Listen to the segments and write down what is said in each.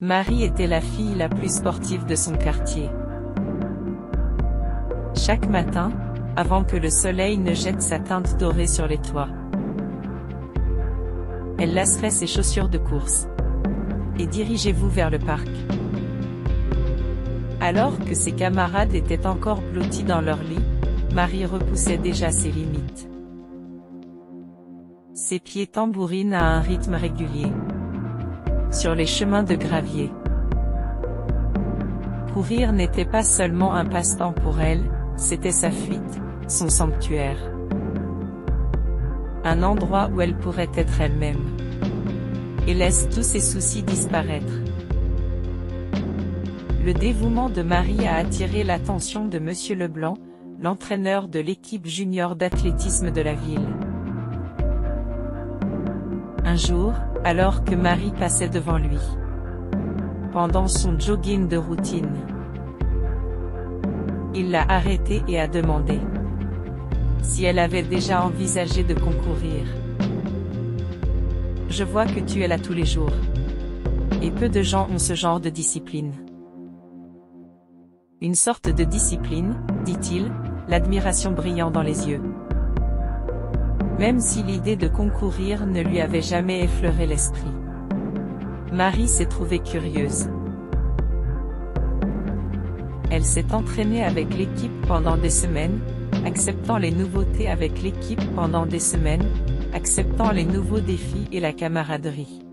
Marie était la fille la plus sportive de son quartier. Chaque matin, avant que le soleil ne jette sa teinte dorée sur les toits, elle lasserait ses chaussures de course. Et dirigez-vous vers le parc. Alors que ses camarades étaient encore blottis dans leur lit, Marie repoussait déjà ses limites. Ses pieds tambourinent à un rythme régulier sur les chemins de gravier. Courir n'était pas seulement un passe-temps pour elle, c'était sa fuite, son sanctuaire. Un endroit où elle pourrait être elle-même. Et laisse tous ses soucis disparaître. Le dévouement de Marie a attiré l'attention de Monsieur Leblanc, l'entraîneur de l'équipe junior d'athlétisme de la ville. Un jour, alors que Marie passait devant lui, pendant son jogging de routine, il l'a arrêtée et a demandé si elle avait déjà envisagé de concourir. « Je vois que tu es là tous les jours. Et peu de gens ont ce genre de discipline. » Une sorte de discipline, dit-il, l'admiration brillant dans les yeux. Même si l'idée de concourir ne lui avait jamais effleuré l'esprit. Marie s'est trouvée curieuse. Elle s'est entraînée avec l'équipe pendant des semaines, acceptant les nouveautés avec l'équipe pendant des semaines, acceptant les nouveaux défis et la camaraderie.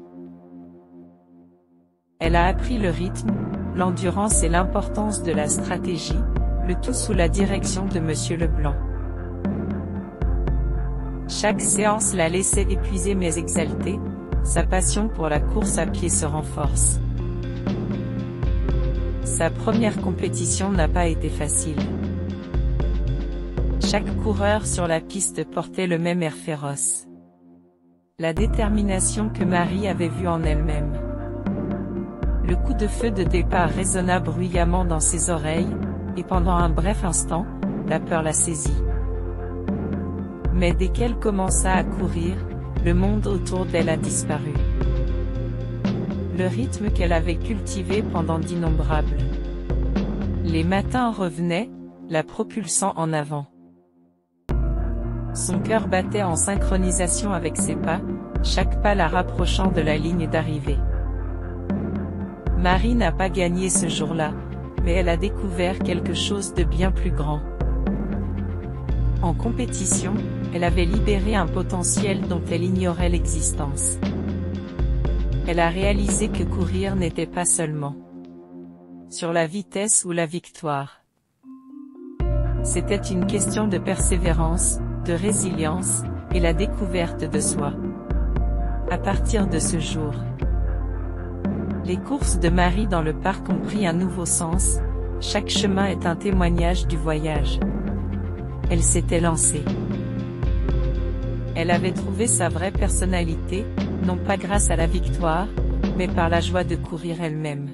Elle a appris le rythme, l'endurance et l'importance de la stratégie, le tout sous la direction de Monsieur Leblanc. Chaque séance l'a laissé épuisée mais exaltée, sa passion pour la course à pied se renforce. Sa première compétition n'a pas été facile. Chaque coureur sur la piste portait le même air féroce. La détermination que Marie avait vue en elle-même. Le coup de feu de départ résonna bruyamment dans ses oreilles, et pendant un bref instant, la peur la saisit. Mais dès qu'elle commença à courir, le monde autour d'elle a disparu. Le rythme qu'elle avait cultivé pendant d'innombrables les matins revenait, la propulsant en avant. Son cœur battait en synchronisation avec ses pas, chaque pas la rapprochant de la ligne d'arrivée. Marie n'a pas gagné ce jour-là, mais elle a découvert quelque chose de bien plus grand. En compétition, elle avait libéré un potentiel dont elle ignorait l'existence. Elle a réalisé que courir n'était pas seulement sur la vitesse ou la victoire. C'était une question de persévérance, de résilience, et la découverte de soi. À partir de ce jour, les courses de Marie dans le parc ont pris un nouveau sens, chaque chemin est un témoignage du voyage. Elle s'était lancée. Elle avait trouvé sa vraie personnalité, non pas grâce à la victoire, mais par la joie de courir elle-même.